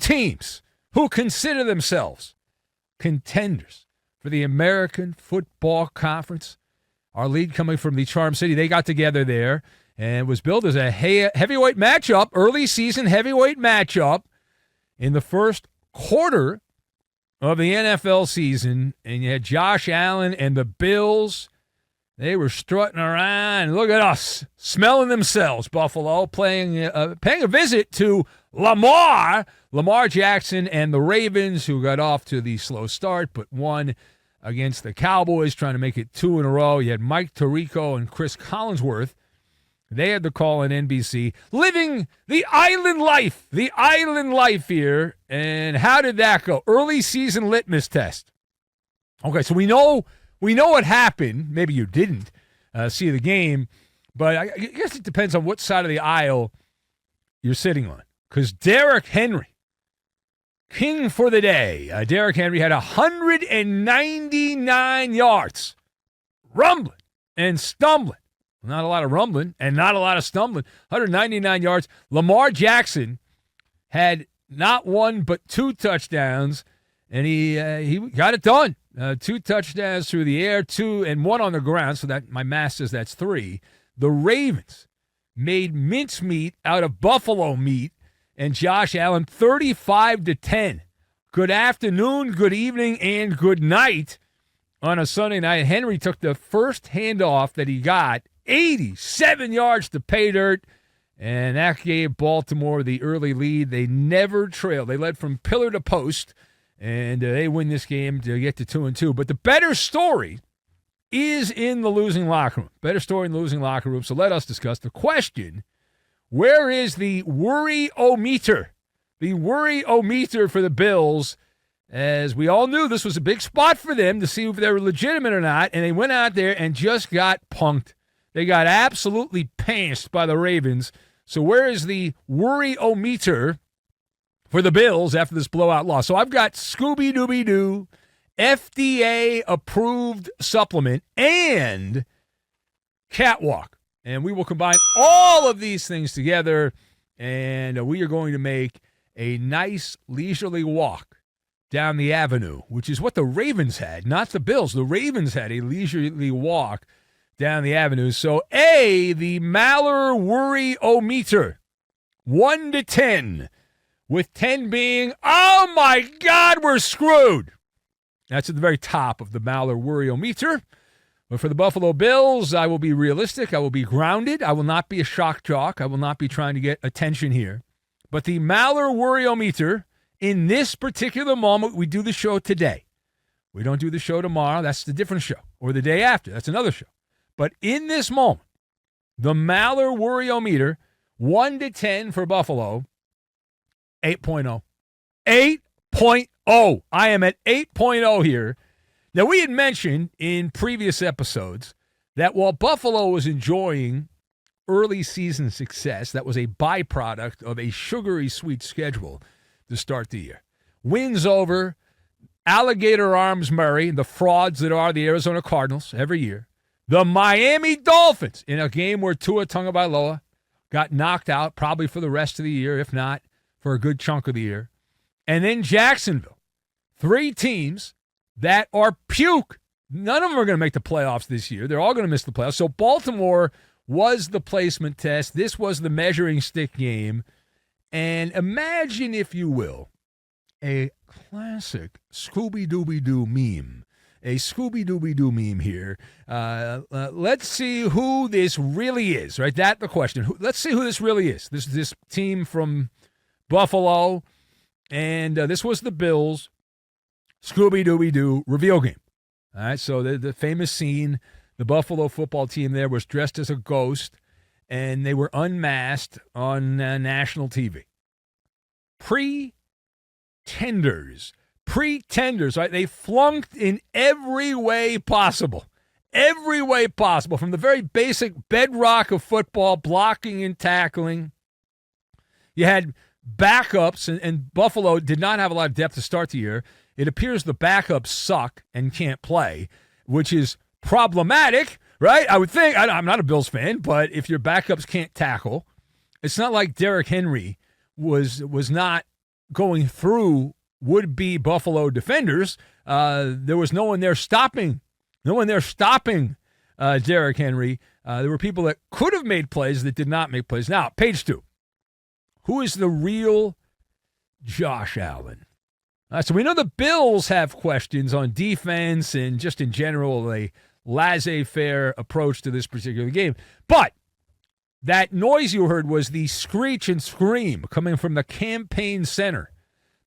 teams who consider themselves contenders for the American Football Conference. Our lead coming from the Charm City. They got together there and was billed as a heavyweight matchup, early season heavyweight matchup in the first quarter of the NFL season. And you had Josh Allen and the Bills. They were strutting around. Look at us, smelling themselves, Buffalo, paying a visit to Lamar Jackson and the Ravens, who got off to the slow start, but won against the Cowboys, trying to make it 2 in a row. You had Mike Tirico and Chris Collinsworth. They had the call on NBC, living the island life here. And how did that go? Early season litmus test. Okay, so we know what happened. Maybe you didn't see the game, but I guess it depends on what side of the aisle you're sitting on. Because Derrick Henry, king for the day. Derrick Henry had 199 yards, rumbling and stumbling. Not a lot of rumbling and not a lot of stumbling. 199 yards. Lamar Jackson had not one but 2 touchdowns, and he got it done. 2 touchdowns through the air, 2 and 1 on the ground, so that my math says that's 3. The Ravens made mincemeat out of buffalo meat, and Josh Allen 35-10. Good afternoon, good evening, and good night on a Sunday night. Henry took the first handoff that he got, 87 yards to pay dirt, and that gave Baltimore the early lead. They never trailed. They led from pillar to post, and they win this game to get to 2-2. But the better story is in the losing locker room. Better story in the losing locker room. So let us discuss the question: where is the worry-o-meter? The worry-o-meter for the Bills, as we all knew this was a big spot for them to see if they were legitimate or not, and they went out there and just got punked. They got absolutely pantsed by the Ravens. So where is the worry-o-meter for the Bills after this blowout loss? So I've got Scooby-Dooby-Doo, FDA-approved supplement, and Catwalk. And we will combine all of these things together, and we are going to make a nice leisurely walk down the avenue, which is what the Ravens had, not the Bills. The Ravens had a leisurely walk down the avenue. So, the Maller worry-o-meter, 1 to 10, with 10 being, oh my God, we're screwed. That's at the very top of the Maller worry-o-meter. But for the Buffalo Bills, I will be realistic. I will be grounded. I will not be a shock jock. I will not be trying to get attention here. But the Maller worry-o-meter, in this particular moment, we do the show today. We don't do the show tomorrow. That's the different show. Or the day after. That's another show. But in this moment, the Maller worry-o-meter, 1 to 10 for Buffalo, 8.0. 8.0. I am at 8.0 here. Now, we had mentioned in previous episodes that while Buffalo was enjoying early season success, that was a byproduct of a sugary sweet schedule to start the year. Wins over Alligator Arms Murray, the frauds that are the Arizona Cardinals every year. The Miami Dolphins, in a game where Tua Tagovailoa got knocked out probably for the rest of the year, if not for a good chunk of the year. And then Jacksonville. 3 teams that are puke. None of them are going to make the playoffs this year. They're all going to miss the playoffs. So Baltimore was the placement test. This was the measuring stick game. And imagine, if you will, a classic Scooby-Dooby-Doo meme. A Scooby-Dooby-Doo meme here. Let's see who this really is, right? That's the question. Let's see who this really is. This team from Buffalo, and this was the Bills Scooby-Dooby-Doo reveal game. All right, so the famous scene, the Buffalo football team there was dressed as a ghost, and they were unmasked on national TV. Pretenders, right? They flunked in every way possible. Every way possible, from the very basic bedrock of football, blocking and tackling. You had backups, and Buffalo did not have a lot of depth to start the year. It appears the backups suck and can't play, which is problematic, right? I would think. I'm not a Bills fan, but if your backups can't tackle, it's not like Derrick Henry was not going through would-be Buffalo defenders. There was no one there stopping. Derrick Henry. There were people that could have made plays that did not make plays. Now, page 2. Who is the real Josh Allen? So we know the Bills have questions on defense and just in general a laissez-faire approach to this particular game. But that noise you heard was the screech and scream coming from the campaign center.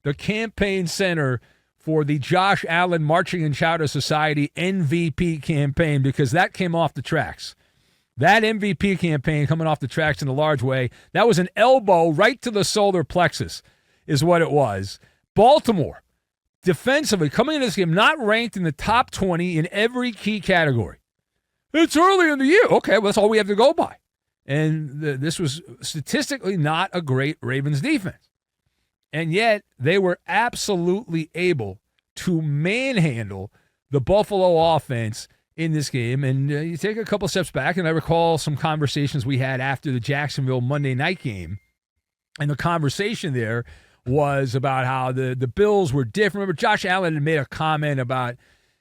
The campaign center for the Josh Allen Marching and Chowder Society MVP campaign, because that came off the tracks. That MVP campaign coming off the tracks in a large way. That was an elbow right to the solar plexus is what it was. Baltimore, defensively, coming into this game, not ranked in the top 20 in every key category. It's early in the year. Okay, well, that's all we have to go by. And this was statistically not a great Ravens defense. And yet, they were absolutely able to manhandle the Buffalo offense in this game. And you take a couple steps back, and I recall some conversations we had after the Jacksonville Monday night game. And the conversation there was about how the Bills were different. Remember, Josh Allen had made a comment about,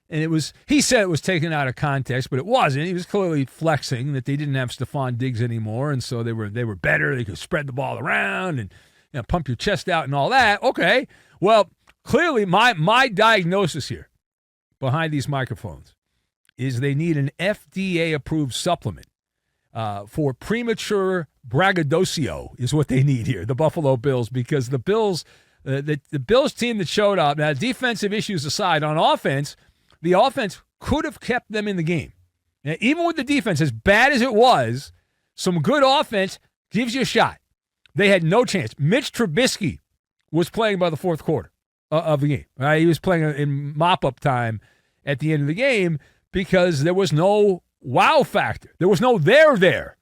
and he said it was taken out of context, but it wasn't. He was clearly flexing that they didn't have Stephon Diggs anymore, and so they were better. They could spread the ball around and pump your chest out and all that. Okay, well, clearly my diagnosis here behind these microphones is they need an FDA-approved supplement for premature braggadocio is what they need here, the Buffalo Bills, because the Bills, the Bills team that showed up, now defensive issues aside, on offense, the offense could have kept them in the game. Now, even with the defense, as bad as it was, some good offense gives you a shot. They had no chance. Mitch Trubisky was playing by the fourth quarter of the game. Right? He was playing in mop-up time at the end of the game because there was no wow factor. There was no there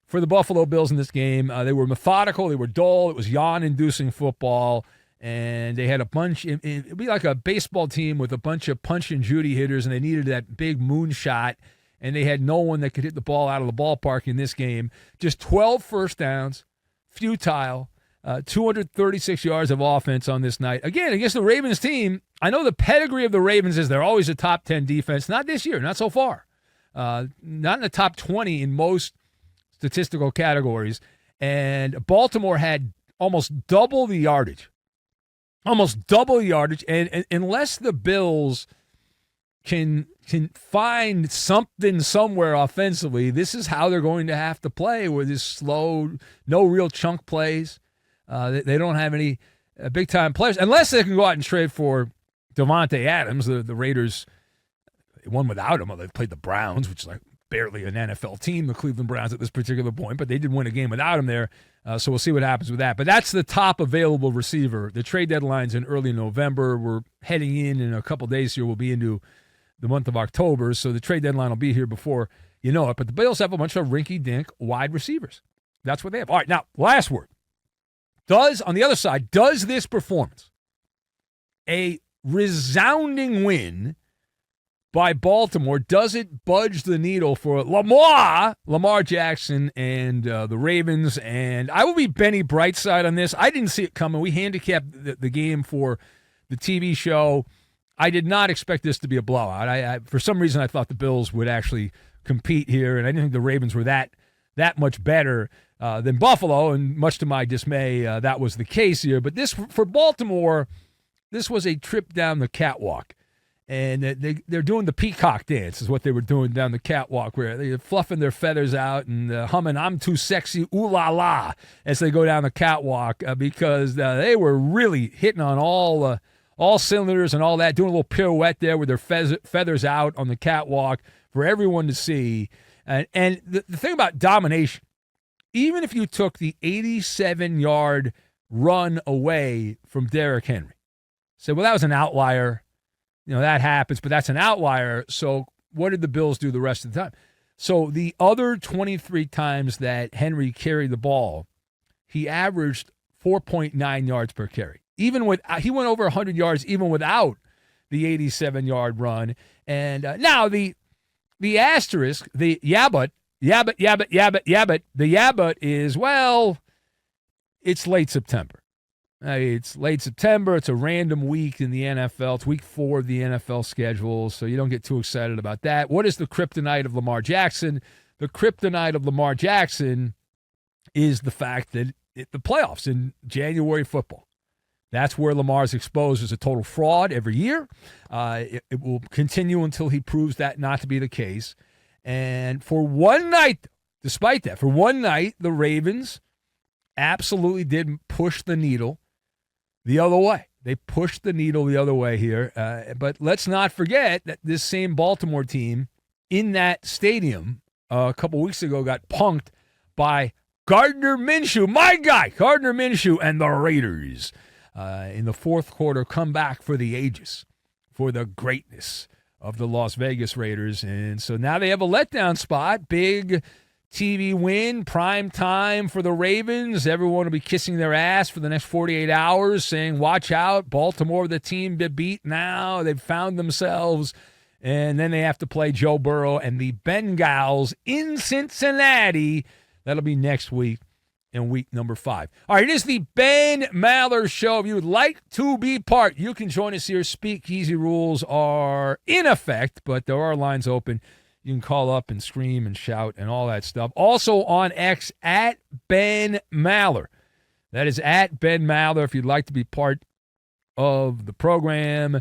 for the Buffalo Bills in this game. They were methodical. They were dull. It was yawn-inducing football, and they had a bunch. It would be like a baseball team with a bunch of punch-and-Judy hitters, and they needed that big moonshot, and they had no one that could hit the ball out of the ballpark in this game. Just 12 first downs, futile, 236 yards of offense on this night. Again, against the Ravens team, I know the pedigree of the Ravens is they're always a top 10 defense. Not this year, not so far. Not in the top 20 in most statistical categories. And Baltimore had almost double the yardage. And unless the Bills can find something somewhere offensively, this is how they're going to have to play, with this slow, no real chunk plays. They don't have any big-time players, unless they can go out and trade for Devontae Adams. The Raiders won without him. Well, they played the Browns, which is like barely an NFL team, the Cleveland Browns at this particular point, but they did win a game without him there. So we'll see what happens with that. But that's the top available receiver. The trade deadline's in early November. We're heading in a couple days here. We'll be into the month of October, so the trade deadline will be here before you know it. But the Bills have a bunch of rinky-dink wide receivers. That's what they have. All right, now, last word. On the other side, does this performance, a resounding win by Baltimore, does it budge the needle for Lamar Jackson and the Ravens? And I will be Benny Brightside on this. I didn't see it coming. We handicapped the game for the TV show. I did not expect this to be a blowout. I for some reason, I thought the Bills would actually compete here, and I didn't think the Ravens were that much better than Buffalo, and much to my dismay, that was the case here. But this, for Baltimore, this was a trip down the catwalk. And they're doing the peacock dance is what they were doing down the catwalk, where they're fluffing their feathers out and humming "I'm too sexy, ooh la la" as they go down the catwalk, because they were really hitting on all cylinders and all that, doing a little pirouette there with their feathers out on the catwalk for everyone to see. And the thing about domination, even if you took the 87-yard run away from Derrick Henry, say, well, that was an outlier. You know, that happens, but that's an outlier. So what did the Bills do the rest of the time? So the other 23 times that Henry carried the ball, he averaged 4.9 yards per carry. He went over 100 yards even without the 87-yard run. And now the asterisk, the yabbut, the yabbut is, well, it's late September. It's late September. It's a random week in the NFL. It's week 4 of the NFL schedule, so you don't get too excited about that. What is the kryptonite of Lamar Jackson? The kryptonite of Lamar Jackson is the fact that the playoffs in January football. That's where Lamar's exposed as a total fraud every year. It will continue until he proves that not to be the case. And for one night, despite that, for one night, the Ravens absolutely did push the needle the other way. They pushed the needle the other way here. But let's not forget that this same Baltimore team in that stadium a couple weeks ago got punked by Gardner Minshew, my guy, Gardner Minshew and the Raiders. In the fourth quarter, come back for the ages, for the greatness of the Las Vegas Raiders. And so now they have a letdown spot. Big TV win, prime time for the Ravens. Everyone will be kissing their ass for the next 48 hours, saying, watch out, Baltimore, the team to beat now. They've found themselves. And then they have to play Joe Burrow and the Bengals in Cincinnati. That'll be next week. In week number 5. All right, it is the Ben Maller Show. If you would like to be part, you can join us here. Speakeasy rules are in effect, but there are lines open. You can call up and scream and shout and all that stuff. Also on X, at Ben Maller. That is at Ben Maller if you'd like to be part of the program.